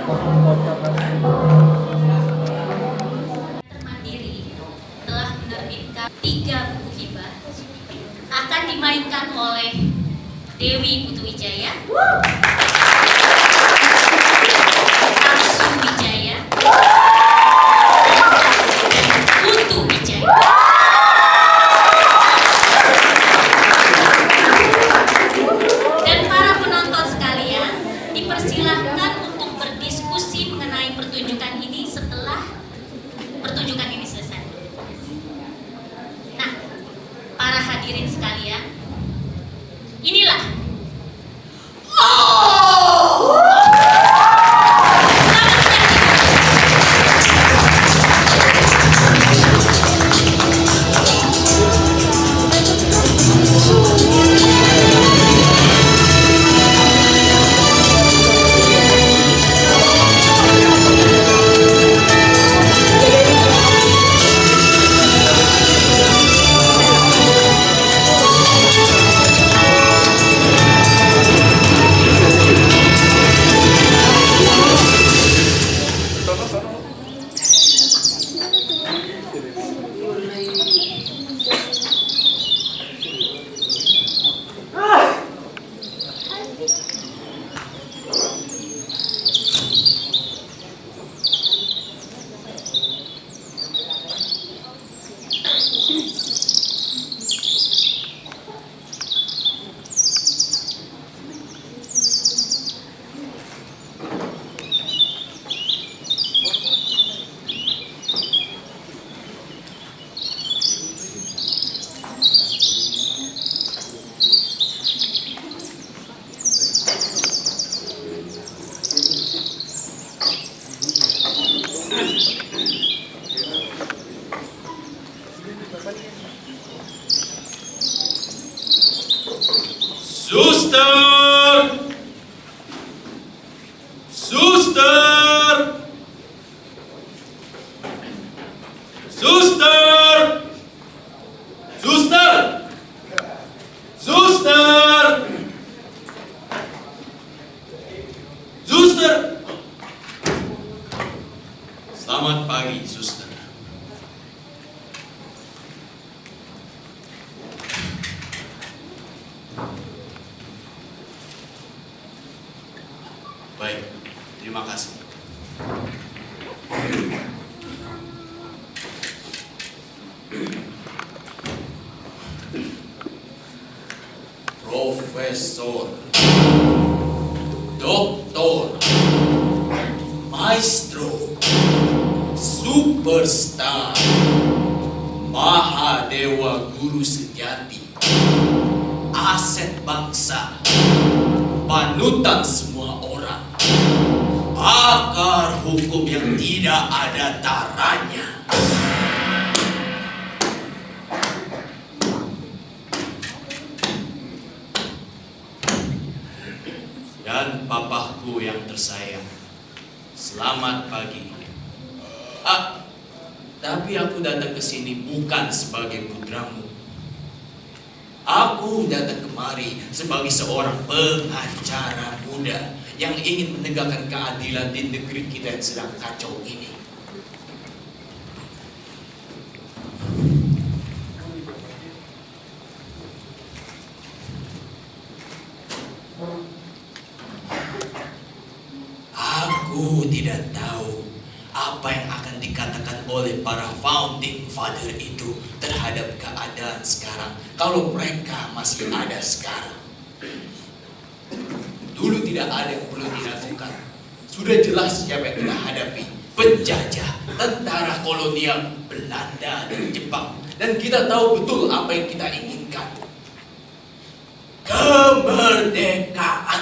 Mandiri telah menerbitkan 3 buku hibah akan dimainkan oleh Dewi Putu Wijaya, Arsu Wijaya, Putu Wijaya. Dan para penonton sekalian dipersilahkan untuk berdiskusi mengenai pertunjukan ini setelah pertunjukan ini selesai. Nah, para hadirin sekalian, inilah Suster! Suster! Suster! Suster! Suster! Suster! Selamat pagi, suster. Baik, terima kasih. Profesor, Doktor, Maestro, Superstar, Mahadewa Guru sejati, aset bangsa, panutan semua orang, pakar hukum yang tidak ada taranya. Dan papaku yang tersayang, selamat pagi. Tapi aku datang ke sini bukan sebagai putramu. Aku datang kemari sebagai seorang pengacara muda yang ingin menegakkan keadilan di negeri kita yang sedang kacau ini. Aku tidak tahu apa yang akan dikatakan oleh para founding father itu terhadap keadaan sekarang kalau mereka masih ada sekarang. Dulu tidak ada yang perlu dilakukan. Sudah jelas siapa yang kita hadapi. Penjajah, tentara kolonial Belanda dan Jepang. Dan kita tahu betul apa yang kita inginkan. Kemerdekaan.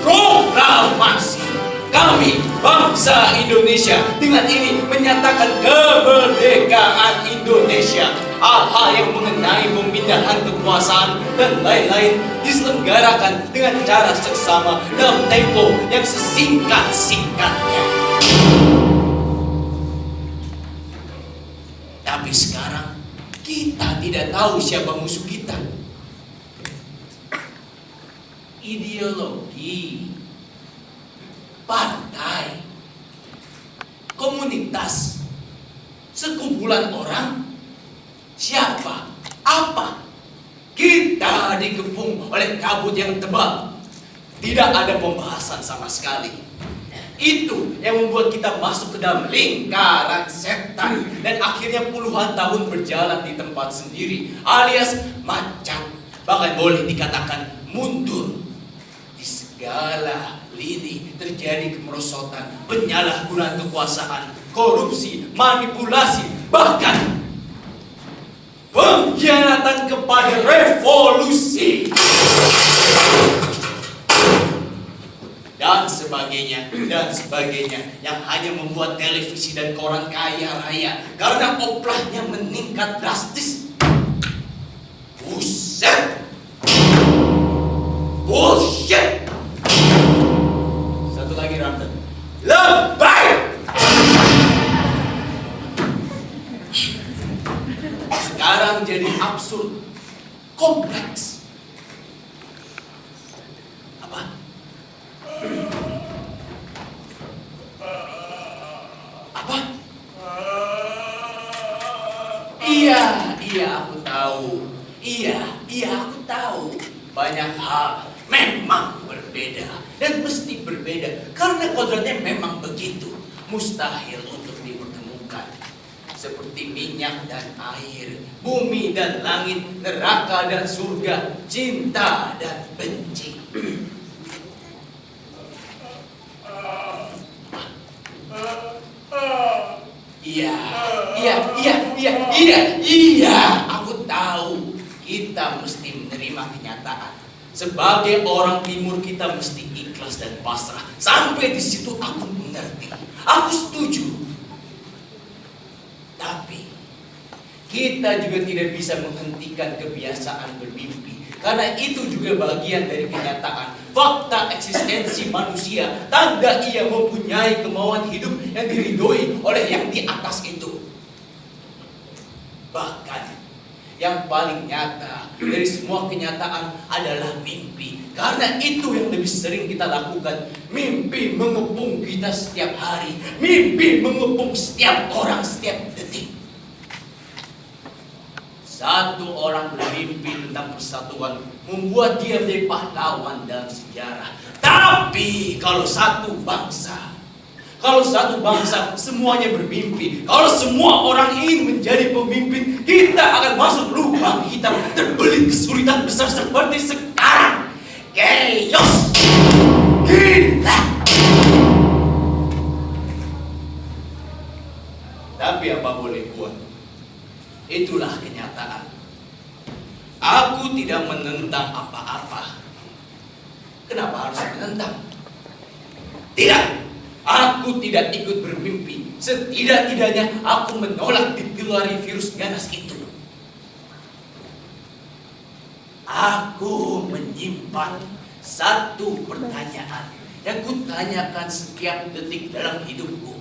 Proklamasi. Kami, bangsa Indonesia, dengan ini menyatakan kemerdekaan Indonesia. Hal-hal yang mengenai pemindahan kekuasaan dan lain-lain diselenggarakan dengan cara seksama dalam tempo yang sesingkat-singkatnya. Tapi sekarang kita tidak tahu siapa musuh kita. ideologi, partai, komunitas, sekumpulan orang, siapa, apa. Kita dikepung oleh kabut yang tebal. Tidak ada pembahasan sama sekali. Itu yang membuat kita masuk ke dalam lingkaran setan dan akhirnya puluhan tahun berjalan di tempat sendiri, alias macam, bahkan boleh dikatakan mundur. Di segala lini terjadi kemerosotan, penyalahgunaan kekuasaan, korupsi, manipulasi, bahkan pengkhianatan kepada revolusi dan sebagainya yang hanya membuat televisi dan koran kaya raya karena oplahnya meningkat drastis. Buset, bullshit. Satu lagi Ramdan, lebay. Sekarang jadi absurd, kompleks. Apa? Apa? Iya, aku tahu. Iya, aku tahu. Banyak hal memang berbeda dan mesti berbeda karena kodratnya memang begitu. Mustahil untuk dipertemukan. Seperti minyak dan air, bumi dan langit, neraka dan surga, cinta dan benci. Iya, aku tahu. Kita mesti menerima kenyataan. Sebagai orang timur kita mesti ikhlas dan pasrah. Sampai di situ aku mengerti. Aku setuju. Tapi kita juga tidak bisa menghentikan kebiasaan bermimpi. Karena itu juga bagian dari kenyataan. Fakta eksistensi manusia. Tanda ia mempunyai kemauan hidup yang diridhoi oleh yang di atas itu. Bahkan yang paling nyata dari semua kenyataan adalah mimpi. Karena itu yang lebih sering kita lakukan. Mimpi mengepung kita setiap hari. Mimpi mengepung setiap orang setiap detik. Satu orang bermimpi tentang persatuan membuat dia menjadi pahlawan dalam sejarah. Tapi kalau satu bangsa semuanya bermimpi, kalau semua orang ingin menjadi pemimpin, kita akan masuk lubang hitam terbelit kesulitan besar seperti sekarang. Chaos. Gila. Tapi apa boleh buat? Itulah kenyataan. Aku tidak menentang apa-apa. Kenapa harus menentang? Tidak. Aku tidak ikut bermimpi. Setidak-tidaknya aku menolak ditulari virus ganas itu. Aku menyimpan satu pertanyaan yang kutanyakan setiap detik dalam hidupku.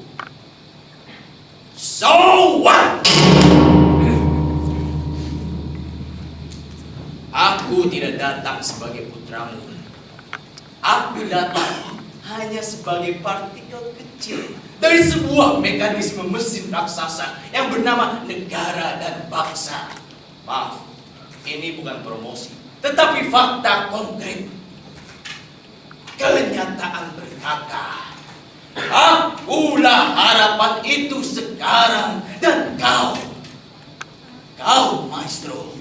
So what? Aku tidak datang sebagai putramu. Aku datang hanya sebagai partikel kecil dari sebuah mekanisme mesin raksasa yang bernama negara dan bangsa. Maaf, ini bukan promosi, tetapi fakta konkret. Kenyataan berkata, akulah harapan itu sekarang dan kau maestro.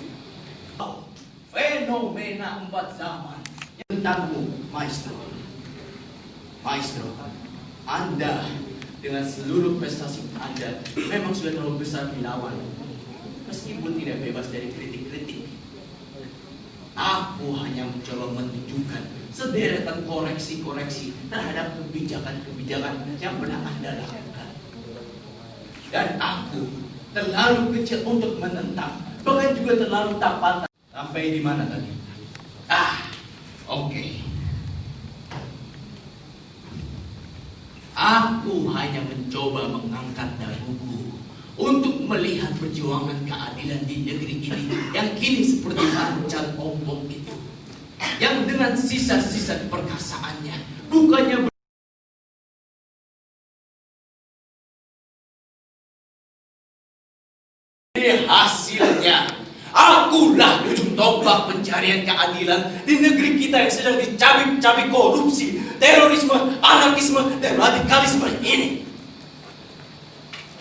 Fenomena 4 zaman yang tentangmu, maestro. Maestro, Anda dengan seluruh prestasi Anda memang sudah terlalu besar dilawan. Meskipun tidak bebas dari kritik-kritik. Aku hanya mencoba menunjukkan sederetan koreksi-koreksi terhadap kebijakan-kebijakan yang pernah Anda lakukan. Dan aku terlalu kecil untuk menentang, bahkan juga terlalu tak pantas. Sampai di mana tadi? Oke. Aku hanya mencoba mengangkat daguku untuk melihat perjuangan keadilan di negeri ini yang kini seperti macan ompong itu. yang dengan sisa-sisa perkasaannya bukannya hasilnya akulah ujung tombak pencarian keadilan di negeri kita yang sedang dicabik-cabik korupsi, terorisme, anarkisme, dan radikalisme ini.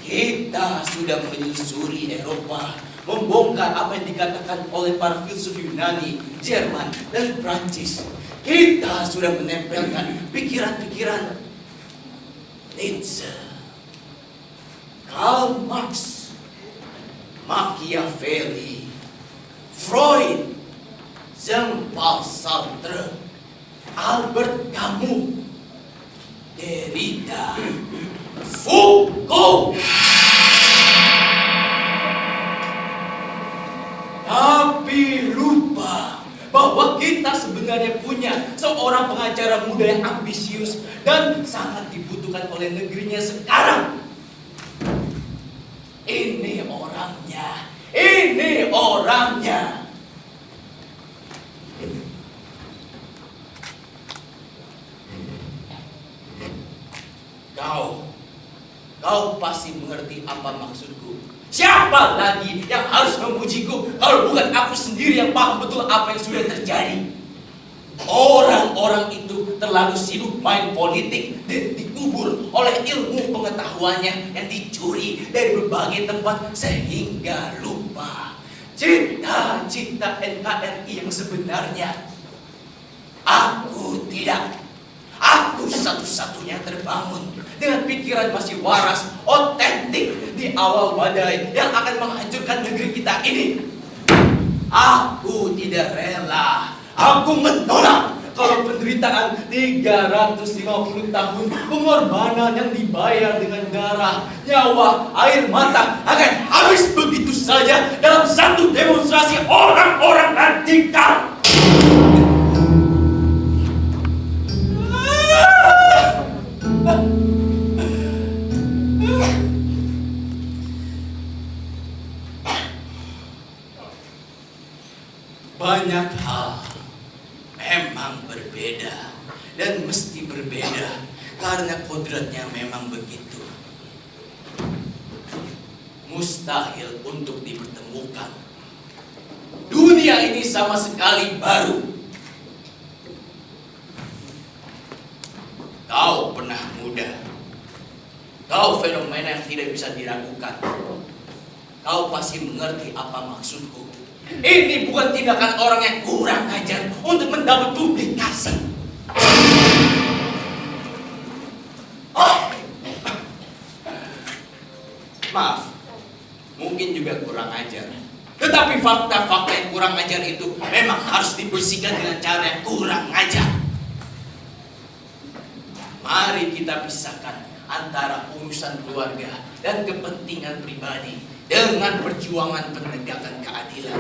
Kita sudah menyusuri Eropa, membongkar apa yang dikatakan oleh para filsuf Yunani, Jerman, dan Prancis. Kita sudah menempelkan pikiran-pikiran Nietzsche, Karl Marx, Machiavelli, Freud, Jean-Paul Sartre, Albert Camus, Derrida, Foucault. Tapi lupa bahwa kita sebenarnya punya seorang pengacara muda yang ambisius dan sangat dibutuhkan oleh negerinya sekarang. Ini orangnya, ini orangnya. Kau pasti mengerti apa maksudku. Siapa lagi yang harus memujiku kalau bukan aku sendiri yang paham betul apa yang sudah terjadi. Orang-orang itu terlalu sibuk main politik dan dikubur oleh ilmu pengetahuannya yang dicuri dari berbagai tempat sehingga lupa cita-cita NKRI yang sebenarnya. Aku tidak. Aku satu-satunya terbangun dengan pikiran masih waras, otentik di awal badai yang akan menghancurkan negeri kita ini. Aku tidak rela. Aku menolak kalau penderitaan 350 tahun pengorbanan yang dibayar dengan darah, nyawa, air mata akan habis begitu saja dalam satu demonstrasi orang-orang radikal. Banyak hal memang berbeda dan mesti berbeda karena kodratnya memang begitu. Mustahil untuk dipertemukan. Dunia ini sama sekali baru. Kau pernah muda. Kau fenomena yang tidak bisa diragukan. Kau pasti mengerti apa maksudku. Ini bukan tindakan orang yang kurang ajar untuk mendapat publikasi. Maaf, mungkin juga kurang ajar. Tetapi fakta-fakta yang kurang ajar itu memang harus dibersihkan dengan cara yang kurang ajar. Mari kita pisahkan antara urusan keluarga dan kepentingan pribadi dengan perjuangan penegakan keadilan.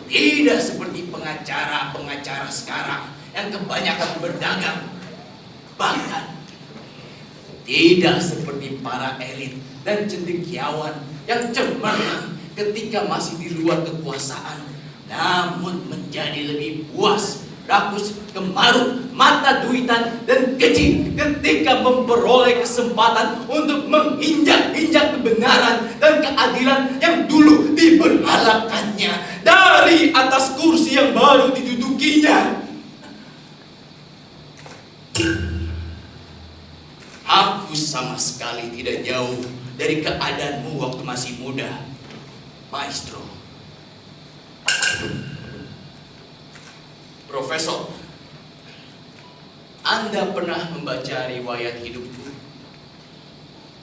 Tidak seperti pengacara-pengacara sekarang yang kebanyakan berdagang. Bahkan tidak seperti para elit dan cendekiawan yang cemerlang ketika masih di luar kekuasaan, namun menjadi lebih puas, rakus, kemaruk, mata duitan, dan keji ketika memperoleh kesempatan untuk menginjak-injak kebenaran dan keadilan yang dulu diberhalakannya dari atas kursi yang baru didudukinya. Aku sama sekali tidak jauh dari keadaanmu waktu masih muda, Maestro. Profesor, Anda pernah membaca riwayat hidupku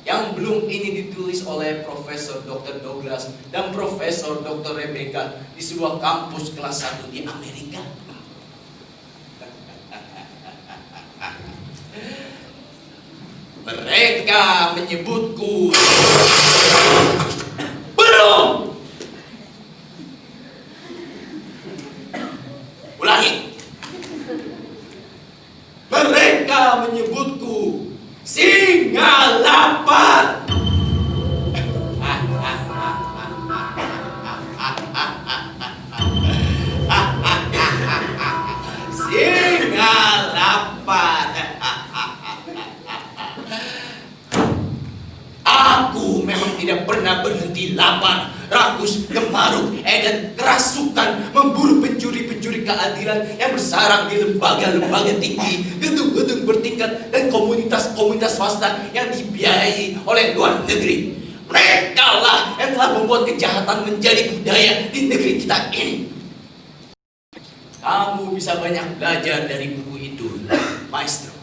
yang belum ini ditulis oleh Profesor Dr. Douglas dan Profesor Dr. Rebecca di sebuah kampus kelas 1 di Amerika? Mereka menyebutku. Belum. Ulangi. Mereka menyebutku singa lapar. Eden kerasukan memburu pencuri-pencuri keadilan yang bersarang di lembaga-lembaga tinggi, gedung-gedung bertingkat, dan komunitas-komunitas swasta yang dibiayai oleh luar negeri. Mereka lah yang telah membuat kejahatan menjadi budaya di negeri kita ini. Kamu bisa banyak belajar dari buku itu, Maestro.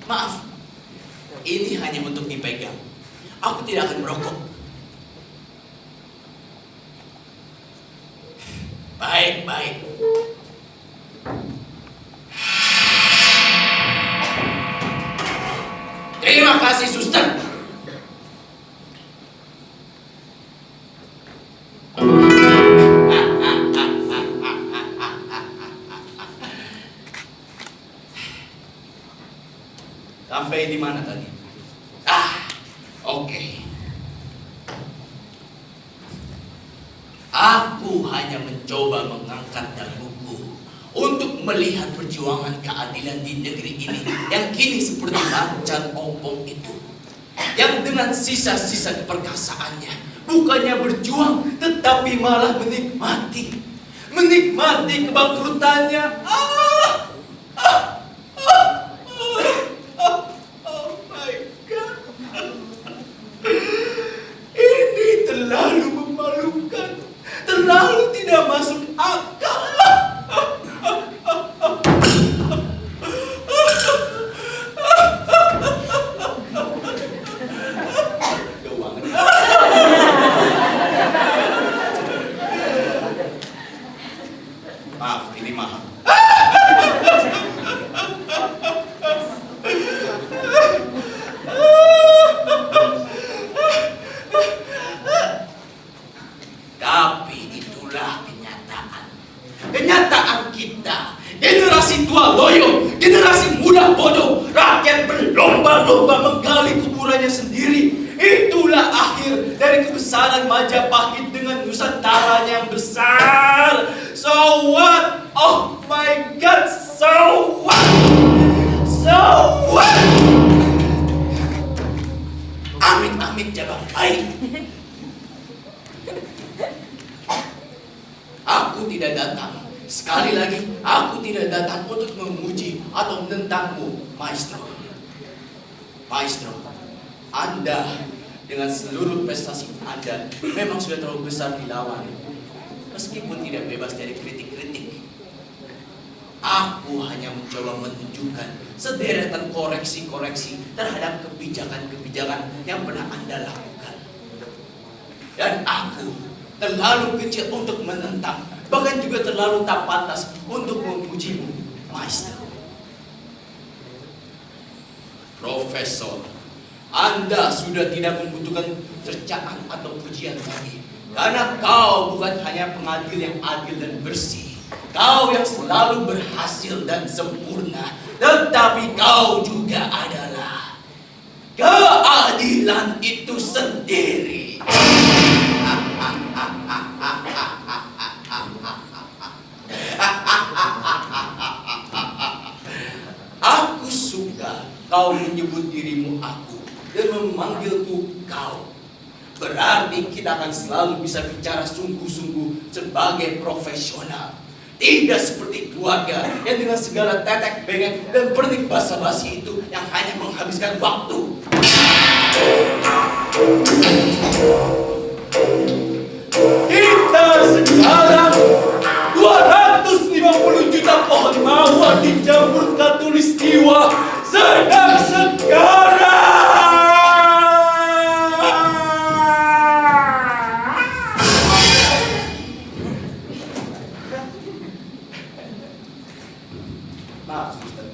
Maaf, ini hanya untuk dipegang. Aku tidak akan merokok. Baik. Terima kasih, Suster. Sampai di mana tadi? Oke. Aku hanya mencoba mengangkat daguku untuk melihat perjuangan keadilan di negeri ini yang kini seperti macan ompong itu, yang dengan sisa-sisa keperkasaannya bukannya berjuang tetapi malah menikmati kebangkrutannya. Oh my God, ini terlalu memalukan, terlalu tidak masuk akal. Maaf, ini mahal. Tapi itulah kenyataan. Kenyataan kita. Generasi tua loyo, generasi muda bodoh, rakyat berlomba-lomba menggali kuburannya sendiri. Itulah akhir dari kebesaran Majapahit dengan Nusantaranya yang besar. So what? Oh my God, so what? So what? Amit-amit jabang baik. Aku tidak datang. Sekali lagi, aku tidak datang untuk memuji atau menentangmu, Maestro. Maestro, Anda dengan seluruh prestasi Anda memang sudah terlalu besar dilawan. Meskipun tidak bebas dari kritik-kritik, aku hanya mencoba menunjukkan sederetan koreksi-koreksi terhadap kebijakan-kebijakan yang pernah Anda lakukan. Dan aku terlalu kecil untuk menentang, bahkan juga terlalu tak pantas untuk memujimu, Maestro. Profesor, Anda sudah tidak membutuhkan cercaan atau pujian lagi. Karena kau bukan hanya pengadil yang adil dan bersih. Kau yang selalu berhasil dan sempurna. Tetapi kau juga adalah keadilan itu sendiri. Aku suka kau menyebut dirimu aku dan memanggilku kau. Berarti kita akan selalu bisa bicara sungguh-sungguh sebagai profesional. Tidak seperti keluarga yang dengan segala tetek bengek dan pernik basa-basi itu yang hanya menghabiskan waktu. Kita sekarang 250 juta pohon mawar di Jambul Khatulistiwa sedang sekarang. Maaf, Suster.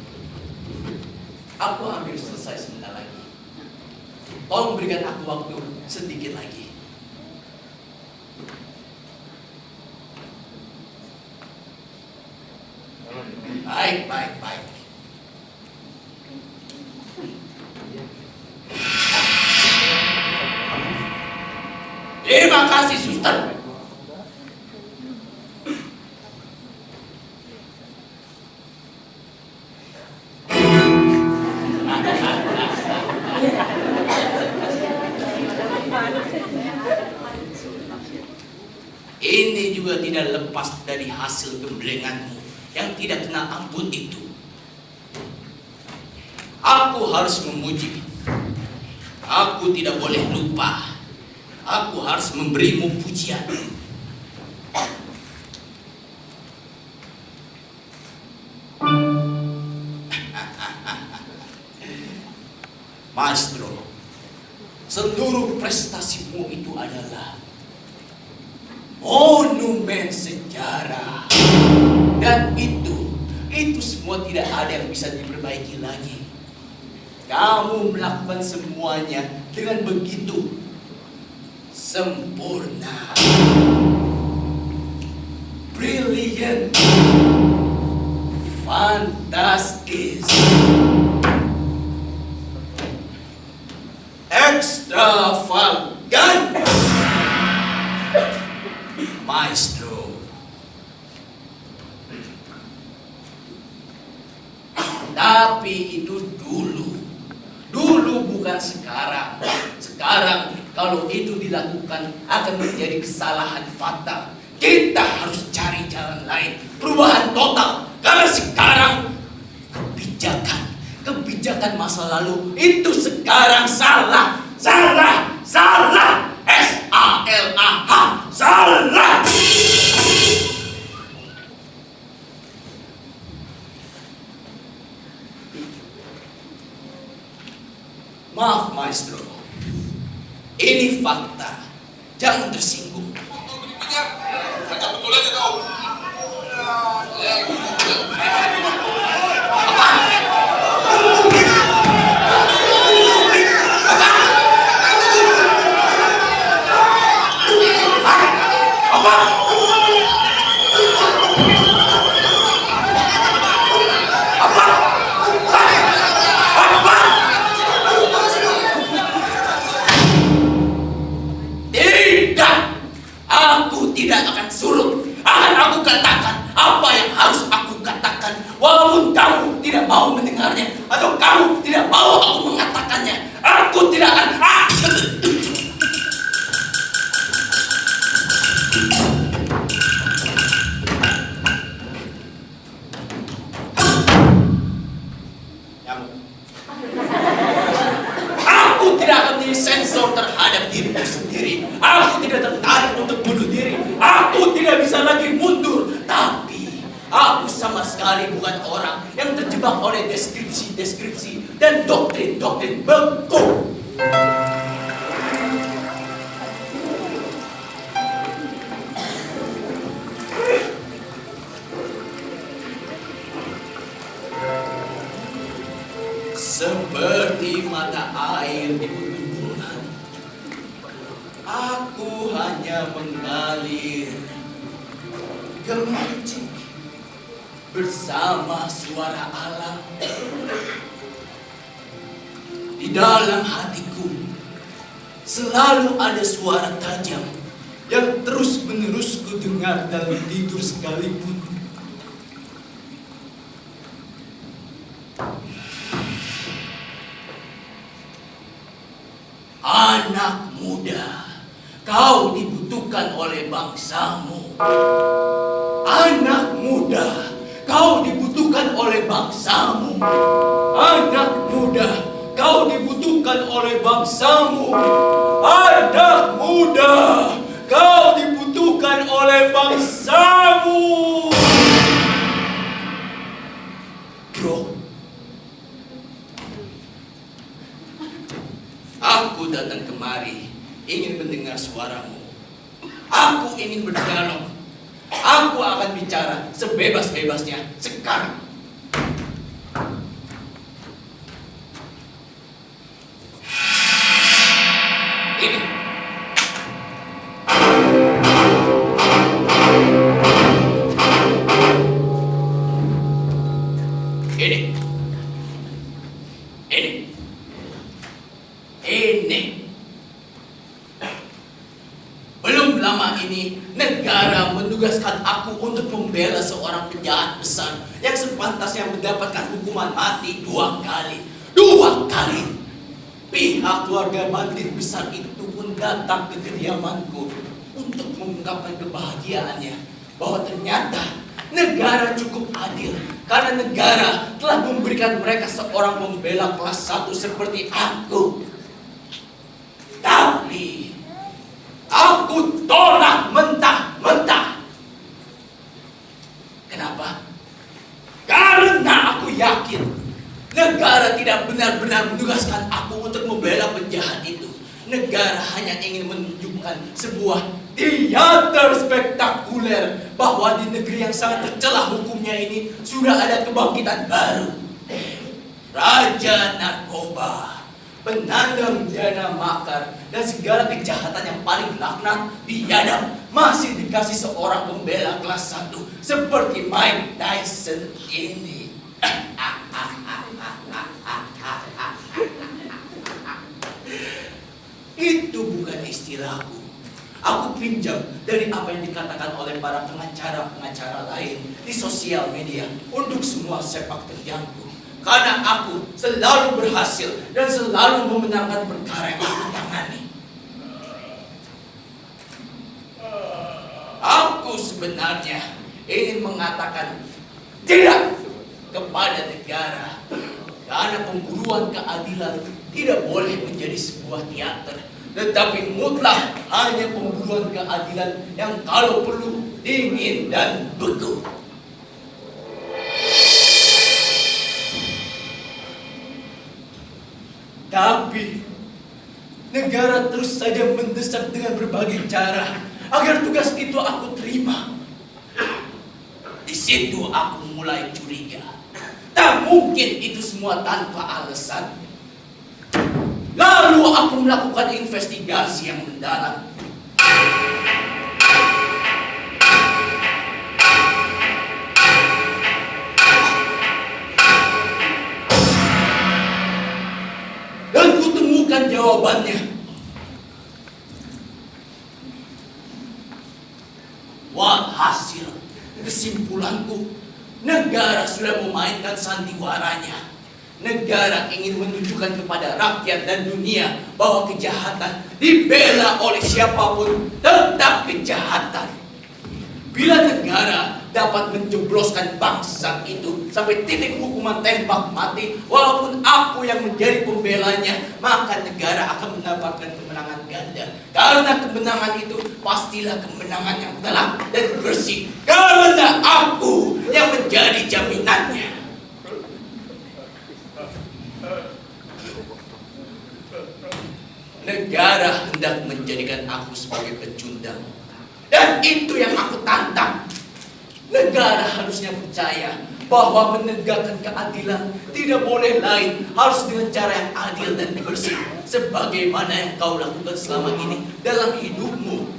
Aku hampir selesai sebentar lagi. Tolong berikan aku waktu sedikit lagi. Baik. Terima kasih, Suster. juga tidak lepas dari hasil gemblenganmu yang tidak kena ampun itu. Aku harus memuji. Aku tidak boleh lupa. Aku harus memberimu pujian. Maestro, seluruh prestasimu itu adalah monumen sejarah. Dan itu semua tidak ada yang bisa diperbaiki lagi. Kamu melakukan semuanya dengan begitu sempurna. Brilliant. Fantastis. Extravagant. Maestro. Tapi itu dulu bukan sekarang. Sekarang kalau itu dilakukan akan menjadi kesalahan fatal. Kita harus cari jalan lain, perubahan total. Karena sekarang kebijakan masa lalu itu sekarang salah. S-A-L-A-H, salah. Maaf, Maestro. Ini fakta. Jangan tersinggung. Baca betul aja kau. Tidak akan surut. Akan aku katakan apa yang harus aku katakan, walaupun kamu tidak mau mendengarnya atau kamu tidak mau aku mengatakannya. Aku tidak akan. Aku tidak akan menjadi sensor terhadap diriku sendiri. Aku tidak tertarik untuk bunuh diri. Aku tidak bisa lagi mundur. Tapi aku sama sekali bukan orang yang terjebak oleh deskripsi dan doktrin beku. Seperti mata air di pegunungan, aku hanya mengalir gemericik bersama suara alam. Di dalam hatiku selalu ada suara tajam yang terus-menerus ku dengar dalam tidur sekalipun. Anak muda, kau dibutuhkan oleh bangsamu. Anak muda, kau dibutuhkan oleh bangsamu. Anak muda, kau dibutuhkan oleh bangsamu. Anak muda, kau dibutuhkan oleh bangsamu. Bro, aku datang kemari ingin mendengar suaramu. Aku ingin berdialog. Aku akan bicara sebebas-bebasnya sekarang. Ini. Belum lama ini, negara menugaskan aku untuk membela seorang penjahat besar yang sepantasnya mendapatkan hukuman mati 2 kali. 2 kali! Pihak keluarga bandit besar itu pun datang ke kediamanku untuk mengungkapkan kebahagiaannya bahwa ternyata negara cukup adil karena negara telah memberikan mereka seorang pembela kelas 1 seperti aku. Tapi aku tolak mentah-mentah. Kenapa? Karena aku yakin negara tidak benar-benar menugaskan aku untuk membela penjahat itu. Negara hanya ingin menunjukkan sebuah teater spektakuler bahwa di negeri yang sangat tercelah hukumnya ini sudah ada kebangkitan baru. Raja narkoba, penandang dana makar, dan segala kejahatan yang paling laknat biadab masih dikasih seorang pembela kelas 1 seperti Mike Tyson ini. Itu bukan istilahku. Aku pinjam dari apa yang dikatakan oleh para pengacara-pengacara lain di sosial media untuk semua sepak terjangku. Karena aku selalu berhasil dan selalu memenangkan perkara yang aku tangani. Aku sebenarnya ingin mengatakan tidak kepada negara. Karena pemburuan keadilan tidak boleh menjadi sebuah teater, tetapi mutlak hanya pemburuan keadilan yang kalau perlu dingin dan beku. Tapi negara terus saja mendesak dengan berbagai cara agar tugas itu aku terima. Di situ aku mulai curiga. Tak mungkin itu semua tanpa alasan. Lalu aku melakukan investigasi yang mendalam. Dan kutemukan jawabannya. Walhasil, kesimpulanku, negara sudah memainkan sandiwaranya. Negara ingin menunjukkan kepada rakyat dan dunia bahwa kejahatan dibela oleh siapapun tetap kejahatan. Bila negara dapat menjebloskan bangsa itu sampai titik hukuman tembak mati, walaupun aku yang menjadi pembelanya, maka negara akan mendapatkan kemenangan ganda. Karena kemenangan itu pastilah kemenangan yang telak dan bersih. Karena aku yang menjadi jaminannya. Negara hendak menjadikan aku sebagai pecundang. Dan itu yang aku tantang. Negara harusnya percaya bahwa menegakkan keadilan tidak boleh lain, harus dengan cara yang adil dan bersih. Sebagaimana yang kau lakukan selama ini dalam hidupmu,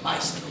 Maestro.